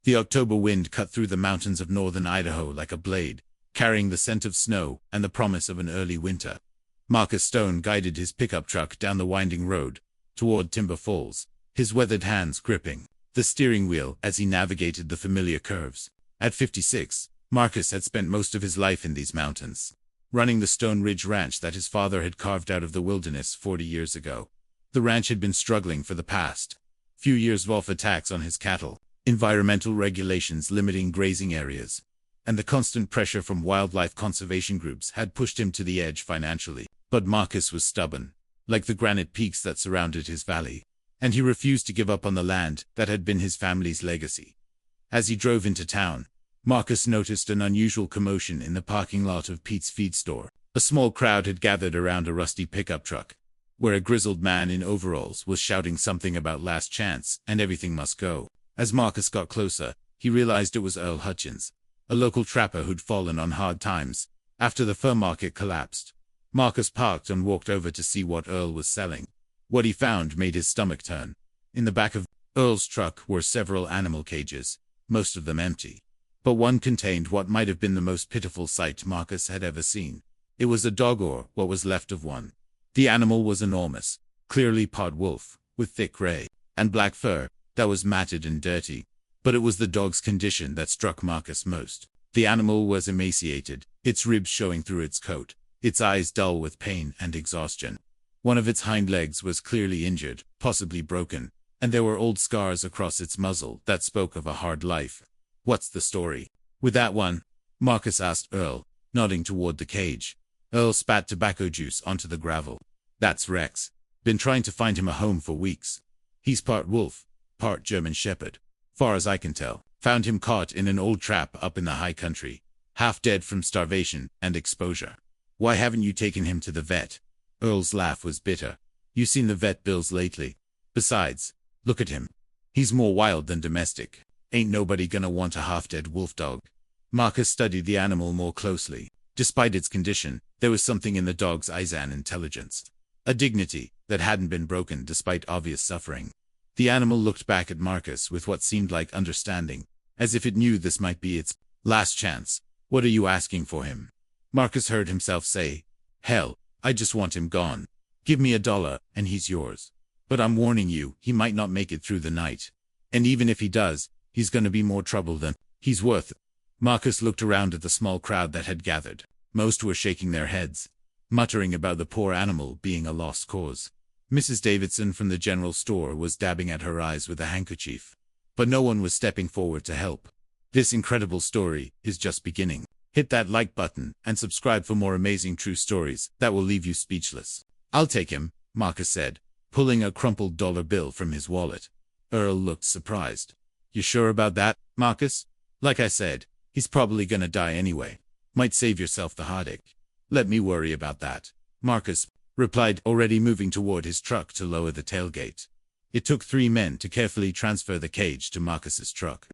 The October wind cut through the mountains of northern Idaho like a blade, carrying the scent of snow and the promise of an early winter. Marcus Stone guided his pickup truck down the winding road toward Timber Falls, his weathered hands gripping the steering wheel as he navigated the familiar curves. At 56, Marcus had spent most of his life in these mountains, running the Stone Ridge ranch that his father had carved out of the wilderness 40 years ago. The ranch had been struggling for the past few years with attacks on his cattle, environmental regulations limiting grazing areas, and the constant pressure from wildlife conservation groups had pushed him to the edge financially. But Marcus was stubborn, like the granite peaks that surrounded his valley, and he refused to give up on the land that had been his family's legacy. As he drove into town, Marcus noticed an unusual commotion in the parking lot of Pete's feed store. A small crowd had gathered around a rusty pickup truck, where a grizzled man in overalls was shouting something about last chance and everything must go. As Marcus got closer, he realized it was Earl Hutchins, a local trapper who'd fallen on hard times after the fur market collapsed. Marcus parked and walked over to see what Earl was selling. What he found made his stomach turn. In the back of Earl's truck were several animal cages, most of them empty. But one contained what might have been the most pitiful sight Marcus had ever seen. It was a dog, or what was left of one. The animal was enormous, clearly pod wolf, with thick gray and black fur that was matted and dirty. But it was the dog's condition that struck Marcus most. The animal was emaciated, its ribs showing through its coat, its eyes dull with pain and exhaustion. One of its hind legs was clearly injured, possibly broken, and there were old scars across its muzzle that spoke of a hard life. "What's the story with that one?" Marcus asked Earl, nodding toward the cage. Earl spat tobacco juice onto the gravel. "That's Rex. Been trying to find him a home for weeks. He's part wolf, part German shepherd. Far as I can tell, found him caught in an old trap up in the high country, half dead from starvation and exposure. Why haven't you taken him to the vet?" Earl's laugh was bitter. "You seen the vet bills lately? Besides, look at him. He's more wild than domestic. Ain't nobody gonna want a half-dead wolf dog." Marcus studied the animal more closely. Despite its condition, there was something in the dog's eyes, an intelligence, a dignity that hadn't been broken despite obvious suffering. The animal looked back at Marcus with what seemed like understanding, as if it knew this might be its last chance. "What are you asking for him?" Marcus heard himself say. "Hell, I just want him gone. Give me $1 and he's yours. But I'm warning you, he might not make it through the night. And even if he does, he's gonna be more trouble than he's worth." Marcus looked around at the small crowd that had gathered. Most were shaking their heads, muttering about the poor animal being a lost cause. Mrs. Davidson from the general store was dabbing at her eyes with a handkerchief. But no one was stepping forward to help. This incredible story is just beginning. Hit that like button and subscribe for more amazing true stories that will leave you speechless. "I'll take him," Marcus said, pulling a crumpled dollar bill from his wallet. Earl looked surprised. "You sure about that, Marcus? Like I said, he's probably gonna die anyway. Might save yourself the heartache." "Let me worry about that," Marcus replied, already moving toward his truck to lower the tailgate. It took 3 men to carefully transfer the cage to Marcus's truck.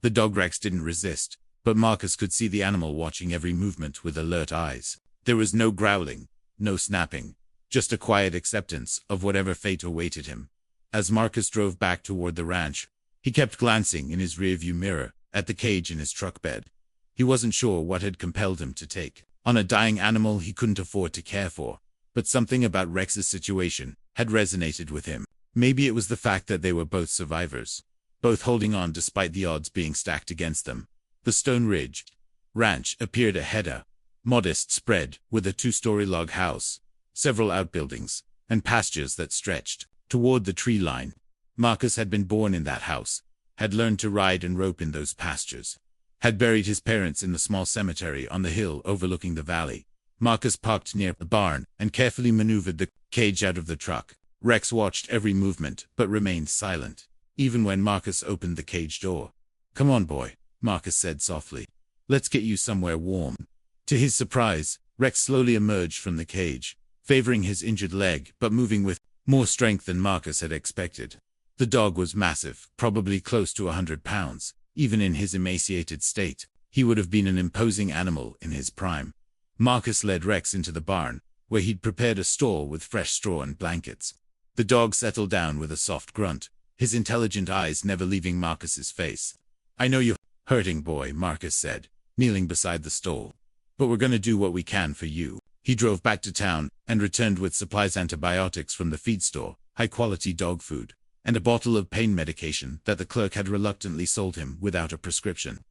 The dog Rex didn't resist, but Marcus could see the animal watching every movement with alert eyes. There was no growling, no snapping, just a quiet acceptance of whatever fate awaited him. As Marcus drove back toward the ranch, he kept glancing in his rearview mirror at the cage in his truck bed. He wasn't sure what had compelled him to take on a dying animal he couldn't afford to care for, but something about Rex's situation had resonated with him. Maybe it was the fact that they were both survivors, both holding on despite the odds being stacked against them. The Stone Ridge ranch appeared ahead, a modest spread with a 2-story log house, several outbuildings, and pastures that stretched toward the tree line. Marcus had been born in that house, had learned to ride and rope in those pastures, had buried his parents in the small cemetery on the hill overlooking the valley. Marcus parked near the barn and carefully maneuvered the cage out of the truck. Rex watched every movement but remained silent, even when Marcus opened the cage door. "Come on, boy," Marcus said softly. "Let's get you somewhere warm." To his surprise, Rex slowly emerged from the cage, favoring his injured leg but moving with more strength than Marcus had expected. The dog was massive, probably close to 100 pounds. Even in his emaciated state, he would have been an imposing animal in his prime. Marcus led Rex into the barn, where he'd prepared a stall with fresh straw and blankets. The dog settled down with a soft grunt, his intelligent eyes never leaving Marcus's face. I know you're hurting, boy, Marcus said, kneeling beside the stall. But we're gonna do what we can for you. He drove back to town and returned with supplies, antibiotics from the feed store, high-quality dog food, and a bottle of pain medication that the clerk had reluctantly sold him without a prescription.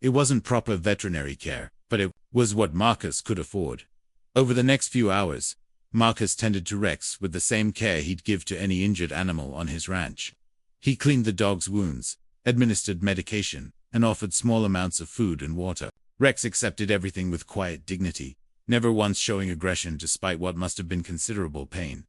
It wasn't proper veterinary care, but it was what Marcus could afford. Over the next few hours, Marcus tended to Rex with the same care he'd give to any injured animal on his ranch. He cleaned the dog's wounds, administered medication, and offered small amounts of food and water. Rex accepted everything with quiet dignity, never once showing aggression despite what must have been considerable pain.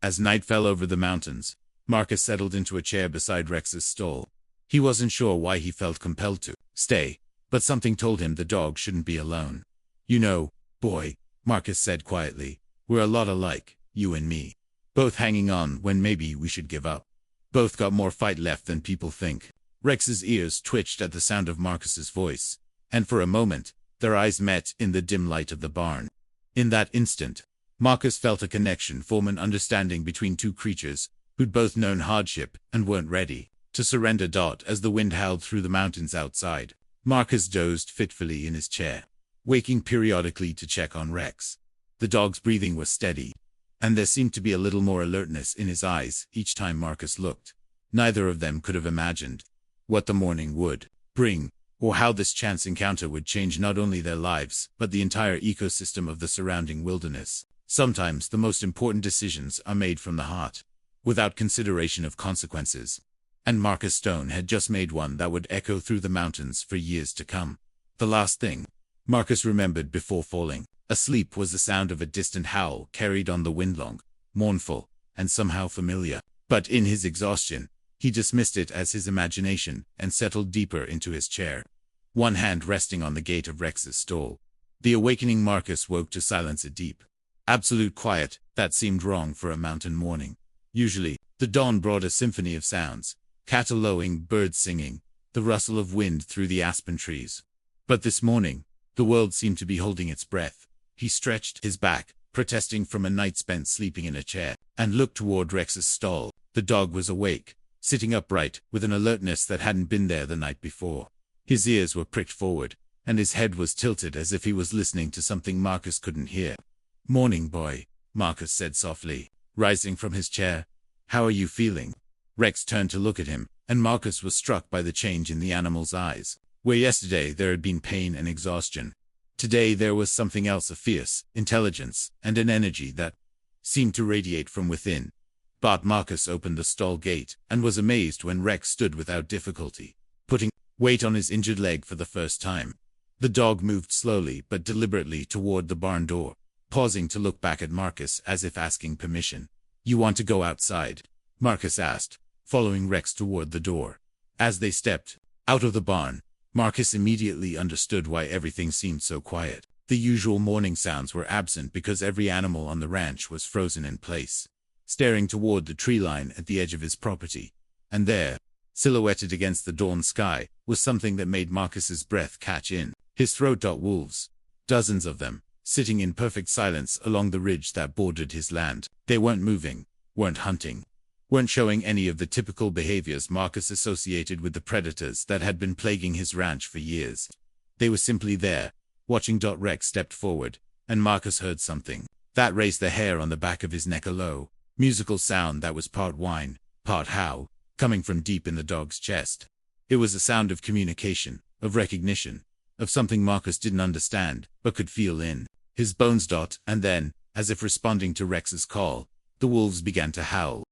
As night fell over the mountains, Marcus settled into a chair beside Rex's stall. He wasn't sure why he felt compelled to stay, but something told him the dog shouldn't be alone. You know, boy, Marcus said quietly, we're a lot alike, you and me. Both hanging on when maybe we should give up. Both got more fight left than people think. Rex's ears twitched at the sound of Marcus's voice, and for a moment, their eyes met in the dim light of the barn. In that instant, Marcus felt a connection form, an understanding between two creatures who'd both known hardship and weren't ready to surrender. As the wind howled through the mountains outside, Marcus dozed fitfully in his chair, waking periodically to check on Rex. The dog's breathing was steady, and there seemed to be a little more alertness in his eyes each time Marcus looked. Neither of them could have imagined what the morning would bring, or how this chance encounter would change not only their lives, but the entire ecosystem of the surrounding wilderness. Sometimes the most important decisions are made from the heart, without consideration of consequences. And Marcus Stone had just made one that would echo through the mountains for years to come. The last thing Marcus remembered before falling asleep was the sound of a distant howl carried on the wind, long, mournful, and somehow familiar. But in his exhaustion, he dismissed it as his imagination and settled deeper into his chair, one hand resting on the gate of Rex's stall. The awakening Marcus woke to silence, a deep, absolute quiet that seemed wrong for a mountain morning. Usually, the dawn brought a symphony of sounds, cattle lowing, birds singing, the rustle of wind through the aspen trees. But this morning, the world seemed to be holding its breath. He stretched his back, protesting from a night spent sleeping in a chair, and looked toward Rex's stall. The dog was awake, sitting upright, with an alertness that hadn't been there the night before. His ears were pricked forward, and his head was tilted as if he was listening to something Marcus couldn't hear. "Morning, boy," Marcus said softly, rising from his chair. "How are you feeling?" Rex turned to look at him, and Marcus was struck by the change in the animal's eyes. Where yesterday there had been pain and exhaustion, today there was something else, a fierce intelligence and an energy that seemed to radiate from within. But Marcus opened the stall gate and was amazed when Rex stood without difficulty, putting weight on his injured leg for the first time. The dog moved slowly but deliberately toward the barn door, pausing to look back at Marcus as if asking permission. "You want to go outside?" Marcus asked, following Rex toward the door. As they stepped out of the barn, Marcus immediately understood why everything seemed so quiet. The usual morning sounds were absent because every animal on the ranch was frozen in place, staring toward the tree line at the edge of his property. And there, silhouetted against the dawn sky, was something that made Marcus's breath catch in his throat. Wolves, dozens of them, sitting in perfect silence along the ridge that bordered his land. They weren't moving, weren't hunting, weren't showing any of the typical behaviors Marcus associated with the predators that had been plaguing his ranch for years. They were simply there, watching. Rex stepped forward, and Marcus heard something that raised the hair on the back of his neck, a low, musical sound that was part whine, part howl, coming from deep in the dog's chest. It was a sound of communication, of recognition, of something Marcus didn't understand, but could feel in his bones. And then, as if responding to Rex's call, the wolves began to howl.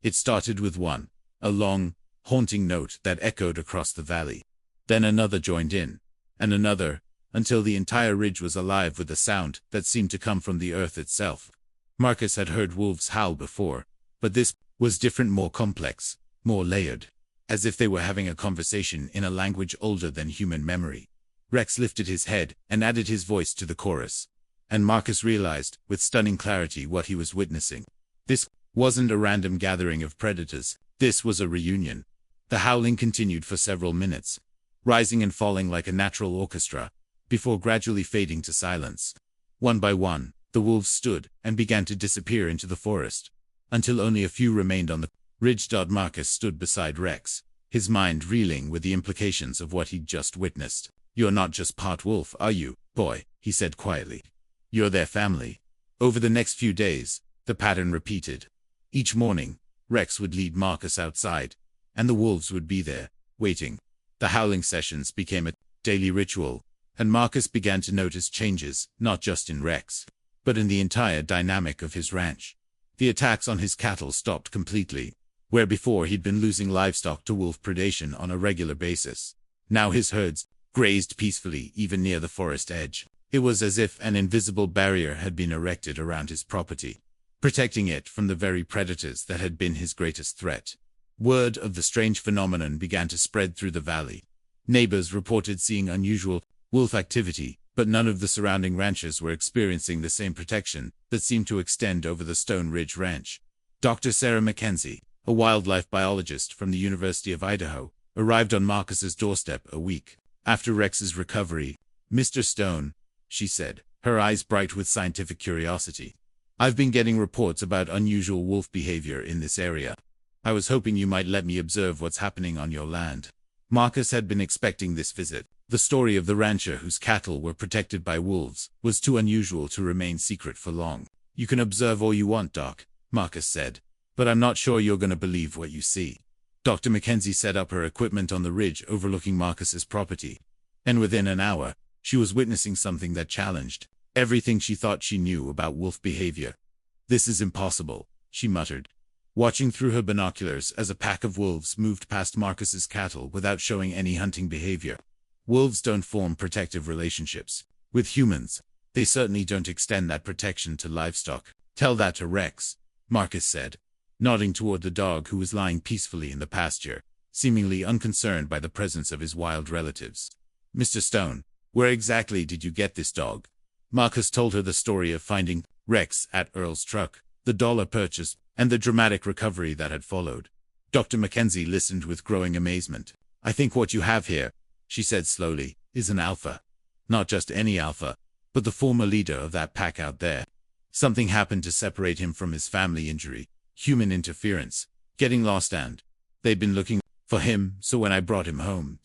It started with one, a long, haunting note that echoed across the valley. Then another joined in, and another, until the entire ridge was alive with a sound that seemed to come from the earth itself. Marcus had heard wolves howl before, but this was different, more complex, more layered, as if they were having a conversation in a language older than human memory. Rex lifted his head and added his voice to the chorus, and Marcus realized with stunning clarity what he was witnessing. This wasn't a random gathering of predators. This was a reunion. The howling continued for several minutes, rising and falling like a natural orchestra, before gradually fading to silence. One by one, the wolves stood and began to disappear into the forest, until only a few remained on the ridge. Marcus stood beside Rex, his mind reeling with the implications of what he'd just witnessed. "You're not just part wolf, are you, boy?" he said quietly. "You're their family." Over the next few days, the pattern repeated. Each morning, Rex would lead Marcus outside, and the wolves would be there, waiting. The howling sessions became a daily ritual, and Marcus began to notice changes, not just in Rex, but in the entire dynamic of his ranch. The attacks on his cattle stopped completely. Where before he'd been losing livestock to wolf predation on a regular basis, now his herds grazed peacefully even near the forest edge. It was as if an invisible barrier had been erected around his property, protecting it from the very predators that had been his greatest threat. Word of the strange phenomenon began to spread through the valley. Neighbors reported seeing unusual wolf activity, but none of the surrounding ranchers were experiencing the same protection that seemed to extend over the Stone Ridge Ranch. Dr. Sarah Mackenzie, a wildlife biologist from the University of Idaho, arrived on Marcus's doorstep a week after Rex's recovery. "Mr. Stone," she said, her eyes bright with scientific curiosity, "I've been getting reports about unusual wolf behavior in this area. I was hoping you might let me observe what's happening on your land." Marcus had been expecting this visit. The story of the rancher whose cattle were protected by wolves was too unusual to remain secret for long. "You can observe all you want, Doc," Marcus said, "but I'm not sure you're going to believe what you see." Dr. Mackenzie set up her equipment on the ridge overlooking Marcus's property, and within an hour, she was witnessing something that challenged everything she thought she knew about wolf behavior. "This is impossible," she muttered, watching through her binoculars as a pack of wolves moved past Marcus's cattle without showing any hunting behavior. Wolves don't form protective relationships with humans. They certainly don't extend that protection to livestock. "Tell that to Rex," Marcus said, nodding toward the dog who was lying peacefully in the pasture, seemingly unconcerned by the presence of his wild relatives. "Mr. Stone, where exactly did you get this dog?" Marcus told her the story of finding Rex at Earl's truck, the dollar purchase, and the dramatic recovery that had followed. Dr. Mackenzie listened with growing amazement. "I think what you have here," she said slowly, "is an alpha. Not just any alpha, but the former leader of that pack out there. Something happened to separate him from his family. Injury, human interference, getting lost, and they've been looking for him, so when I brought him home,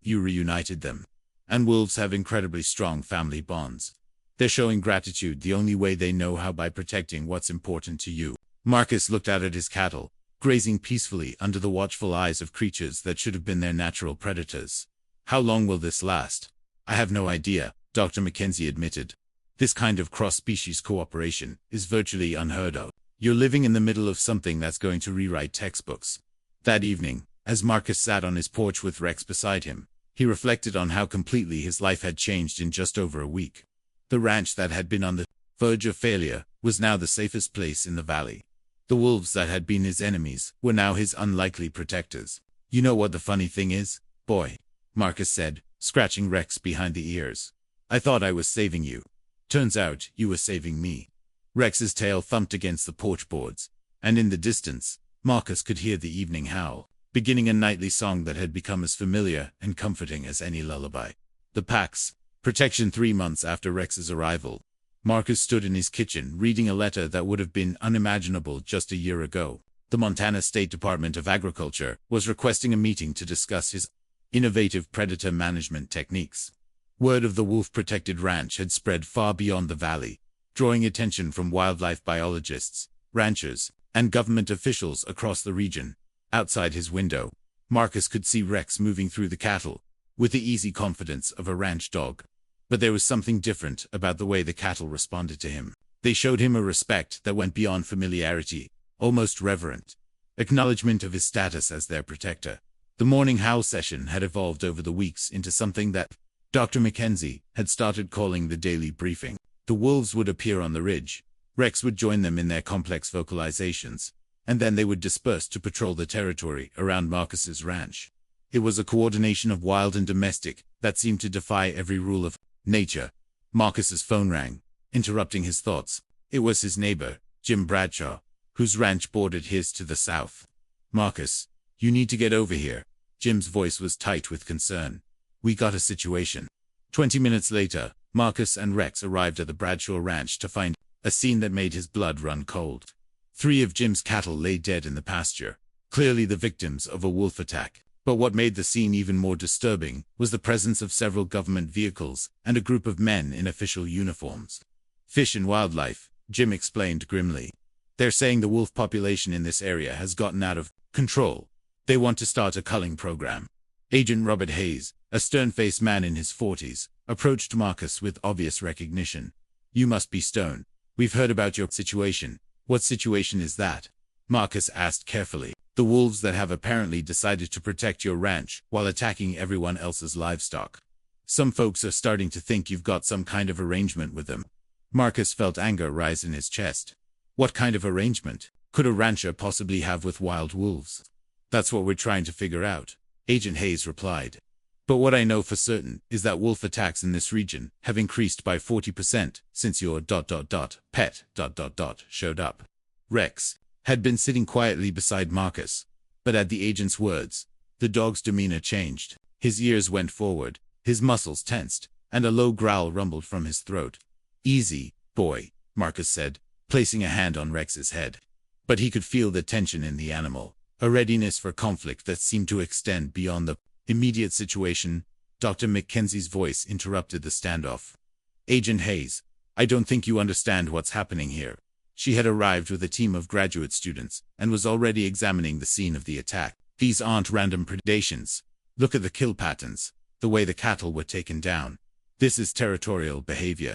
you reunited them. And wolves have incredibly strong family bonds. They're showing gratitude the only way they know how, by protecting what's important to you." Marcus looked out at his cattle, grazing peacefully under the watchful eyes of creatures that should have been their natural predators. "How long will this last?" "I have no idea," Dr. Mackenzie admitted. "This kind of cross-species cooperation is virtually unheard of. You're living in the middle of something that's going to rewrite textbooks." That evening, as Marcus sat on his porch with Rex beside him, he reflected on how completely his life had changed in just over a week. The ranch that had been on the verge of failure was now the safest place in the valley. The wolves that had been his enemies were now his unlikely protectors. "You know what the funny thing is, boy?" Marcus said, scratching Rex behind the ears. "I thought I was saving you. Turns out you were saving me." Rex's tail thumped against the porch boards, and in the distance, Marcus could hear the evening howl, beginning a nightly song that had become as familiar and comforting as any lullaby. The pack's protection 3 months after Rex's arrival. Marcus stood in his kitchen reading a letter that would have been unimaginable just a year ago. The Montana State Department of Agriculture was requesting a meeting to discuss his innovative predator management techniques. Word of the wolf-protected ranch had spread far beyond the valley, drawing attention from wildlife biologists, ranchers, and government officials across the region. Outside his window, Marcus could see Rex moving through the cattle, with the easy confidence of a ranch dog. But there was something different about the way the cattle responded to him. They showed him a respect that went beyond familiarity, almost reverent acknowledgement of his status as their protector. The morning howl session had evolved over the weeks into something that Dr. Mackenzie had started calling the daily briefing. The wolves would appear on the ridge, Rex would join them in their complex vocalizations, and then they would disperse to patrol the territory around Marcus's ranch. It was a coordination of wild and domestic that seemed to defy every rule of nature. Marcus's phone rang, interrupting his thoughts. It was his neighbor, Jim Bradshaw, whose ranch bordered his to the south. "Marcus, you need to get over here." Jim's voice was tight with concern. "We got a situation." 20 minutes later, Marcus and Rex arrived at the Bradshaw ranch to find a scene that made his blood run cold. 3 of Jim's cattle lay dead in the pasture, clearly the victims of a wolf attack. But what made the scene even more disturbing was the presence of several government vehicles and a group of men in official uniforms. Fish and wildlife, Jim explained grimly. They're saying the wolf population in this area has gotten out of control. They want to start a culling program. Agent Robert Hayes, a stern-faced man in his 40s, approached Marcus with obvious recognition. You must be Stone. We've heard about your situation. What situation is that? Marcus asked carefully. The wolves that have apparently decided to protect your ranch while attacking everyone else's livestock. Some folks are starting to think you've got some kind of arrangement with them. Marcus felt anger rise in his chest. What kind of arrangement could a rancher possibly have with wild wolves? That's what we're trying to figure out, Agent Hayes replied. But what I know for certain is that wolf attacks in this region have increased by 40% since your pet showed up. Rex had been sitting quietly beside Marcus, but at the agent's words, the dog's demeanor changed. His ears went forward, his muscles tensed, and a low growl rumbled from his throat. Easy, boy, Marcus said, placing a hand on Rex's head. But he could feel the tension in the animal, a readiness for conflict that seemed to extend beyond the immediate situation. Dr. Mackenzie's voice interrupted the standoff. Agent Hayes, I don't think you understand what's happening here. She had arrived with a team of graduate students and was already examining the scene of the attack. These aren't random predations. Look at the kill patterns, the way the cattle were taken down. This is territorial behavior.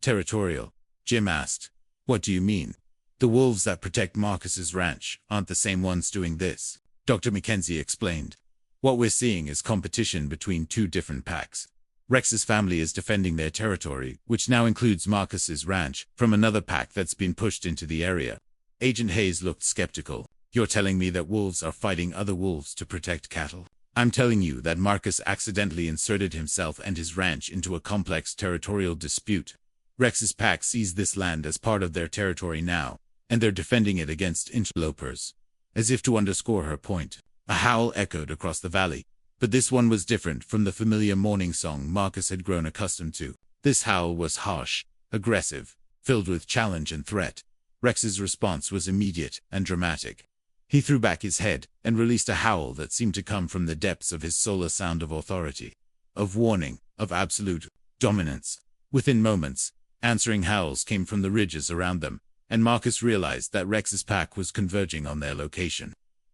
Territorial? Jim asked. What do you mean? The wolves that protect Marcus's ranch aren't the same ones doing this, Dr. Mackenzie explained. What we're seeing is competition between two different packs. Rex's family is defending their territory, which now includes Marcus's ranch, from another pack that's been pushed into the area. Agent Hayes looked skeptical. You're telling me that wolves are fighting other wolves to protect cattle? I'm telling you that Marcus accidentally inserted himself and his ranch into a complex territorial dispute. Rex's pack sees this land as part of their territory now, and they're defending it against interlopers. As if to underscore her point, a howl echoed across the valley. But this one was different from the familiar morning song Marcus had grown accustomed to. This howl was harsh, aggressive, filled with challenge and threat. Rex's response was immediate and dramatic. He threw back his head and released a howl that seemed to come from the depths of his soul, a sound of authority, of warning, of absolute dominance. Within moments, answering howls came from the ridges around them, and Marcus realized that Rex's pack was converging on their location.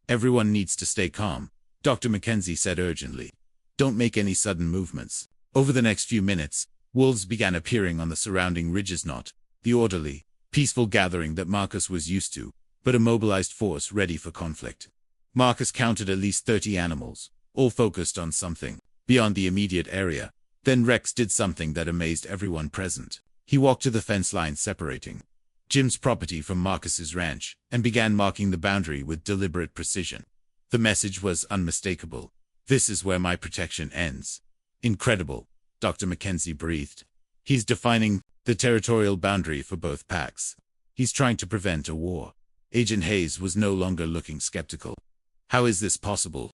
Everyone needs to stay calm, Dr. Mackenzie said urgently. Don't make any sudden movements. Over the next few minutes, wolves began appearing on the surrounding ridges, not the orderly, peaceful gathering that Marcus was used to, but a mobilized force ready for conflict. Marcus counted at least 30 animals, all focused on something beyond the immediate area. Then Rex did something that amazed everyone present. He walked to the fence line separating Jim's property from Marcus's ranch and began marking the boundary with deliberate precision. The message was unmistakable. This is where my protection ends. Incredible, Dr. Mackenzie breathed. He's defining the territorial boundary for both packs. He's trying to prevent a war. Agent Hayes was no longer looking skeptical. How is this possible?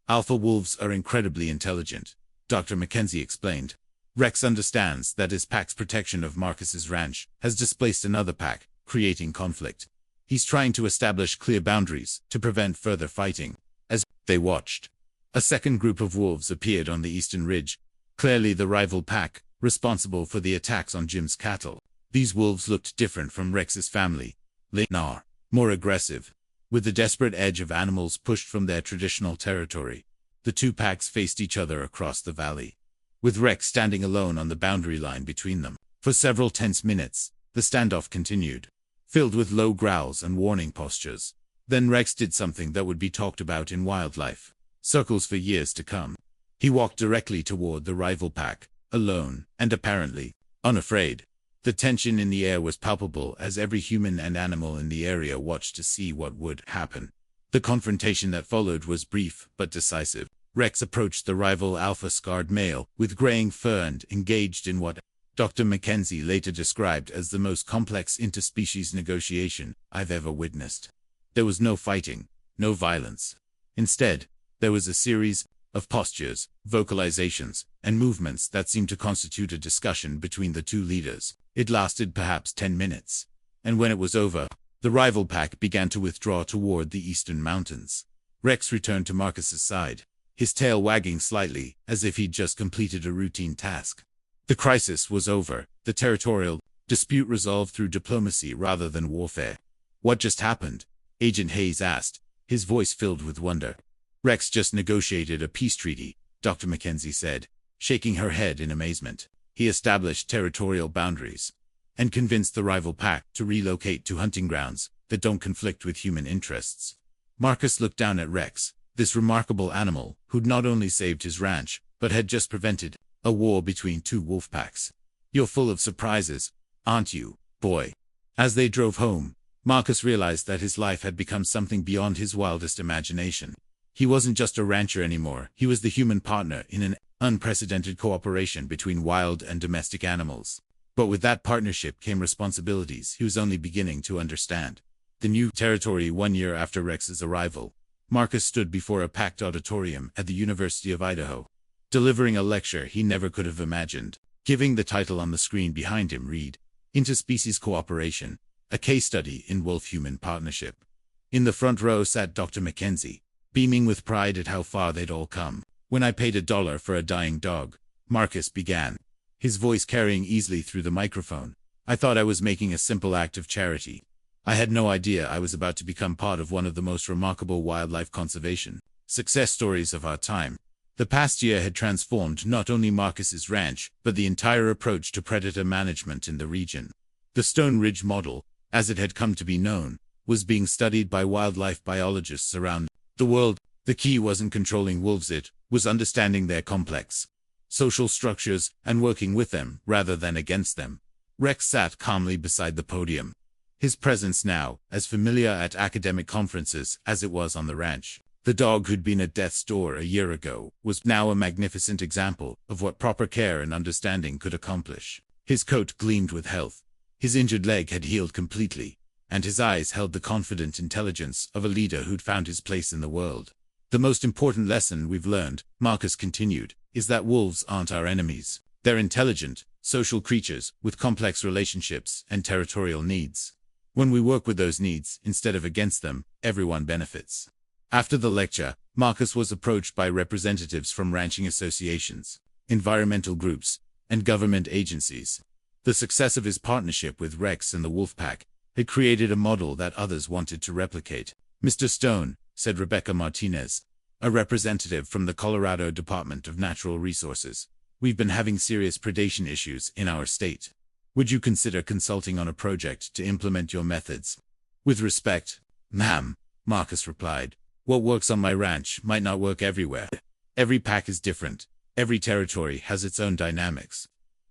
Alpha wolves are incredibly intelligent, Dr. Mackenzie explained. Rex understands that his pack's protection of Marcus's ranch has displaced another pack, creating conflict. He's trying to establish clear boundaries to prevent further fighting. As they watched, a second group of wolves appeared on the eastern ridge, clearly the rival pack, responsible for the attacks on Jim's cattle. These wolves looked different from Rex's family. Leaner, more aggressive, with the desperate edge of animals pushed from their traditional territory. The two packs faced each other across the valley, with Rex standing alone on the boundary line between them. For several tense minutes, the standoff continued, filled with low growls and warning postures. Then Rex did something that would be talked about in wildlife circles for years to come. He walked directly toward the rival pack, alone, and apparently unafraid. The tension in the air was palpable as every human and animal in the area watched to see what would happen. The confrontation that followed was brief but decisive. Rex approached the rival alpha-scarred male with graying fur and engaged in what Dr. Mackenzie later described as the most complex interspecies negotiation I've ever witnessed. There was no fighting, no violence. Instead, there was a series of postures, vocalizations, and movements that seemed to constitute a discussion between the two leaders. It lasted perhaps 10 minutes. And when it was over, the rival pack began to withdraw toward the eastern mountains. Rex returned to Marcus's side. his tail wagging slightly, as if he'd just completed a routine task. The crisis was over, the territorial dispute resolved through diplomacy rather than warfare. What just happened? Agent Hayes asked, his voice filled with wonder. Rex just negotiated a peace treaty, Dr. Mackenzie said, shaking her head in amazement. He established territorial boundaries and convinced the rival pack to relocate to hunting grounds that don't conflict with human interests. Marcus looked down at Rex, this remarkable animal who'd not only saved his ranch, but had just prevented a war between two wolf packs. You're full of surprises, aren't you, boy? As they drove home, Marcus realized that his life had become something beyond his wildest imagination. He wasn't just a rancher anymore, he was the human partner in an unprecedented cooperation between wild and domestic animals. But with that partnership came responsibilities he was only beginning to understand. The new territory 1 year after Rex's arrival, Marcus stood before a packed auditorium at the University of Idaho, delivering a lecture he never could have imagined. Giving the title on the screen behind him read, Interspecies Cooperation, a Case Study in Wolf-Human Partnership. In the front row sat Dr. Mackenzie, beaming with pride at how far they'd all come. When I paid $1 for a dying dog, Marcus began, his voice carrying easily through the microphone, I thought I was making a simple act of charity. I had no idea I was about to become part of one of the most remarkable wildlife conservation success stories of our time. The past year had transformed not only Marcus's ranch, but the entire approach to predator management in the region. The Stone Ridge model, as it had come to be known, was being studied by wildlife biologists around the world. The key wasn't controlling wolves, it was understanding their complex social structures and working with them rather than against them. Rex sat calmly beside the podium, his presence now as familiar at academic conferences as it was on the ranch. The dog who'd been at death's door a year ago was now a magnificent example of what proper care and understanding could accomplish. His coat gleamed with health, his injured leg had healed completely, and his eyes held the confident intelligence of a leader who'd found his place in the world. The most important lesson we've learned, Marcus continued, is that wolves aren't our enemies. They're intelligent, social creatures with complex relationships and territorial needs. When we work with those needs instead of against them, everyone benefits. After the lecture, Marcus was approached by representatives from ranching associations, environmental groups, and government agencies. The success of his partnership with Rex and the Wolfpack had created a model that others wanted to replicate. Mr. Stone, said Rebecca Martinez, a representative from the Colorado Department of Natural Resources, we've been having serious predation issues in our state. Would you consider consulting on a project to implement your methods? With respect, ma'am, Marcus replied, what works on my ranch might not work everywhere. Every pack is different. Every territory has its own dynamics.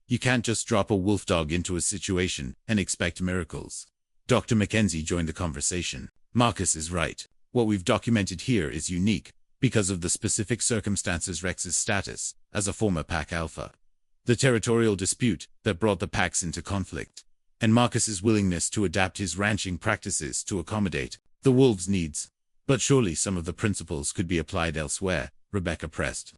You can't just drop a wolf dog into a situation and expect miracles. Dr. Mackenzie joined the conversation. Marcus is right. What we've documented here is unique because of the specific circumstances Rex's status as a former pack alpha, the territorial dispute that brought the packs into conflict, and Marcus's willingness to adapt his ranching practices to accommodate the wolves' needs. But surely some of the principles could be applied elsewhere, Rebecca pressed.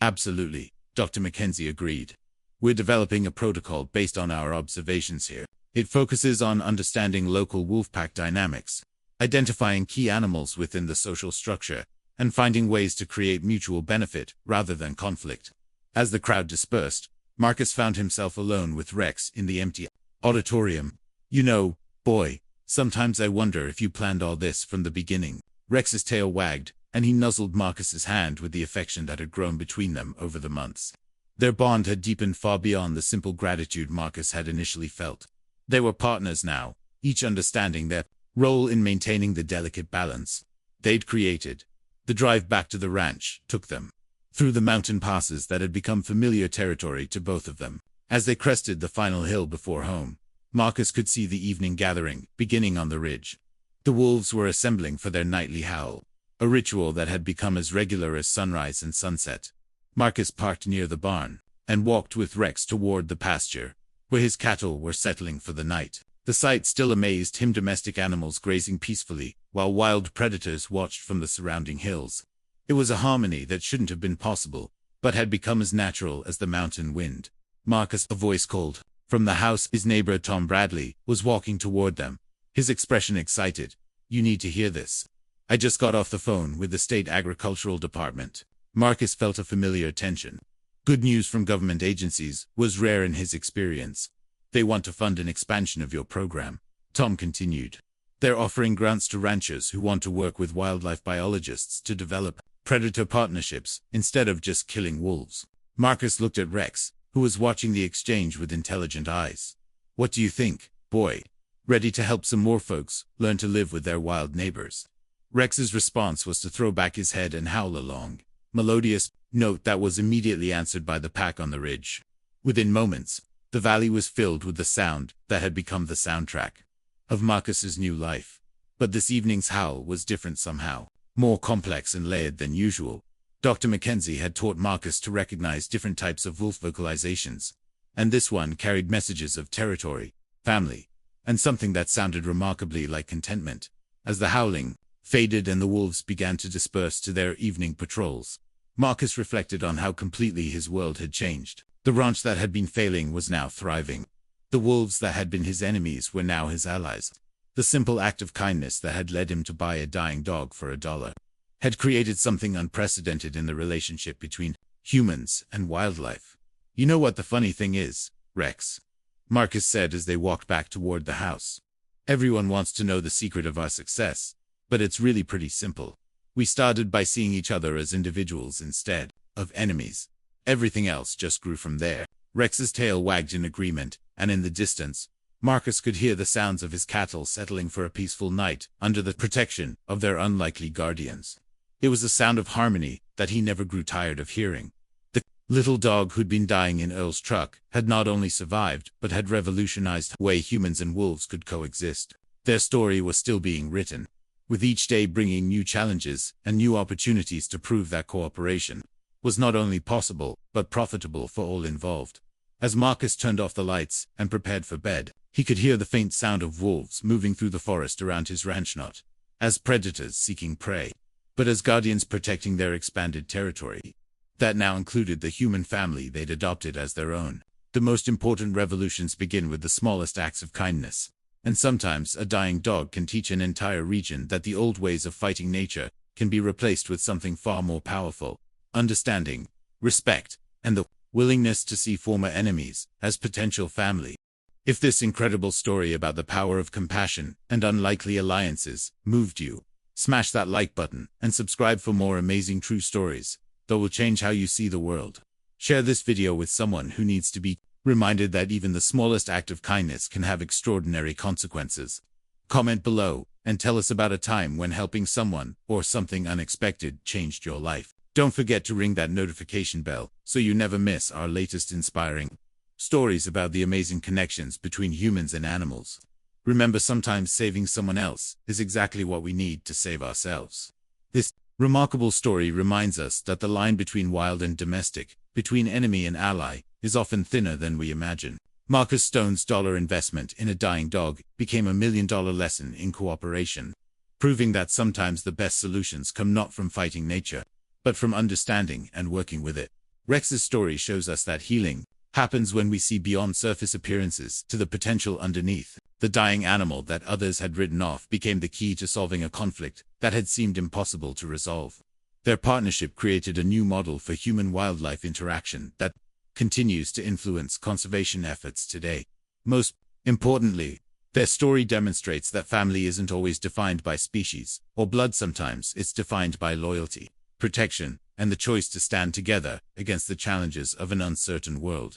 Absolutely, Dr. Mackenzie agreed. We're developing a protocol based on our observations here. It focuses on understanding local wolfpack dynamics, identifying key animals within the social structure, and finding ways to create mutual benefit rather than conflict. As the crowd dispersed, Marcus found himself alone with Rex in the empty auditorium. You know, boy, sometimes I wonder if you planned all this from the beginning. Rex's tail wagged, and he nuzzled Marcus's hand with the affection that had grown between them over the months. Their bond had deepened far beyond the simple gratitude Marcus had initially felt. They were partners now, each understanding their role in maintaining the delicate balance they'd created. The drive back to the ranch took them through the mountain passes that had become familiar territory to both of them. As they crested the final hill before home, Marcus could see the evening gathering beginning on the ridge. The wolves were assembling for their nightly howl, a ritual that had become as regular as sunrise and sunset. Marcus parked near the barn and walked with Rex toward the pasture, where his cattle were settling for the night. The sight still amazed him, domestic animals grazing peacefully, while wild predators watched from the surrounding hills. It was a harmony that shouldn't have been possible, but had become as natural as the mountain wind. Marcus, a voice called from the house. His neighbor Tom Bradley was walking toward them, his expression excited. You need to hear this. I just got off the phone with the state agricultural department. Marcus felt a familiar tension. Good news from government agencies was rare in his experience. They want to fund an expansion of your program, Tom continued. They're offering grants to ranchers who want to work with wildlife biologists to develop predator partnerships instead of just killing wolves. Marcus looked at Rex, who was watching the exchange with intelligent eyes. What do you think, boy? Ready to help some more folks learn to live with their wild neighbors? Rex's response was to throw back his head and howl along, melodious note that was immediately answered by the pack on the ridge. Within moments, the valley was filled with the sound that had become the soundtrack of Marcus's new life. But this evening's howl was different somehow, more complex and layered than usual. Dr. Mackenzie had taught Marcus to recognize different types of wolf vocalizations, and this one carried messages of territory, family, and something that sounded remarkably like contentment. As the howling faded and the wolves began to disperse to their evening patrols, Marcus reflected on how completely his world had changed. The ranch that had been failing was now thriving. The wolves that had been his enemies were now his allies. The simple act of kindness that had led him to buy a dying dog for $1 had created something unprecedented in the relationship between humans and wildlife. You know what the funny thing is, Rex? Marcus said as they walked back toward the house. Everyone wants to know the secret of our success, but it's really pretty simple. We started by seeing each other as individuals instead of enemies. Everything else just grew from there. Rex's tail wagged in agreement, and in the distance, Marcus could hear the sounds of his cattle settling for a peaceful night under the protection of their unlikely guardians. It was a sound of harmony that he never grew tired of hearing. The little dog who'd been dying in Earl's truck had not only survived, but had revolutionized the way humans and wolves could coexist. Their story was still being written, with each day bringing new challenges and new opportunities to prove that cooperation was not only possible, but profitable for all involved. As Marcus turned off the lights and prepared for bed, he could hear the faint sound of wolves moving through the forest around his ranch, not as predators seeking prey, but as guardians protecting their expanded territory. That now included the human family they'd adopted as their own. The most important revolutions begin with the smallest acts of kindness, and sometimes a dying dog can teach an entire region that the old ways of fighting nature can be replaced with something far more powerful: understanding, respect, and the willingness to see former enemies as potential family. If this incredible story about the power of compassion and unlikely alliances moved you, smash that like button and subscribe for more amazing true stories that will change how you see the world. Share this video with someone who needs to be reminded that even the smallest act of kindness can have extraordinary consequences. Comment below and tell us about a time when helping someone or something unexpected changed your life. Don't forget to ring that notification bell so you never miss our latest inspiring stories about the amazing connections between humans and animals. Remember, sometimes saving someone else is exactly what we need to save ourselves. This remarkable story reminds us that the line between wild and domestic, between enemy and ally, is often thinner than we imagine. Marcus Stone's dollar investment in a dying dog became $1 million lesson in cooperation, proving that sometimes the best solutions come not from fighting nature, but from understanding and working with it. Rex's story shows us that healing happens when we see beyond surface appearances to the potential underneath. The dying animal that others had written off became the key to solving a conflict that had seemed impossible to resolve. Their partnership created a new model for human-wildlife interaction that continues to influence conservation efforts today. Most importantly, their story demonstrates that family isn't always defined by species or blood. Sometimes it's defined by loyalty, protection, and the choice to stand together against the challenges of an uncertain world.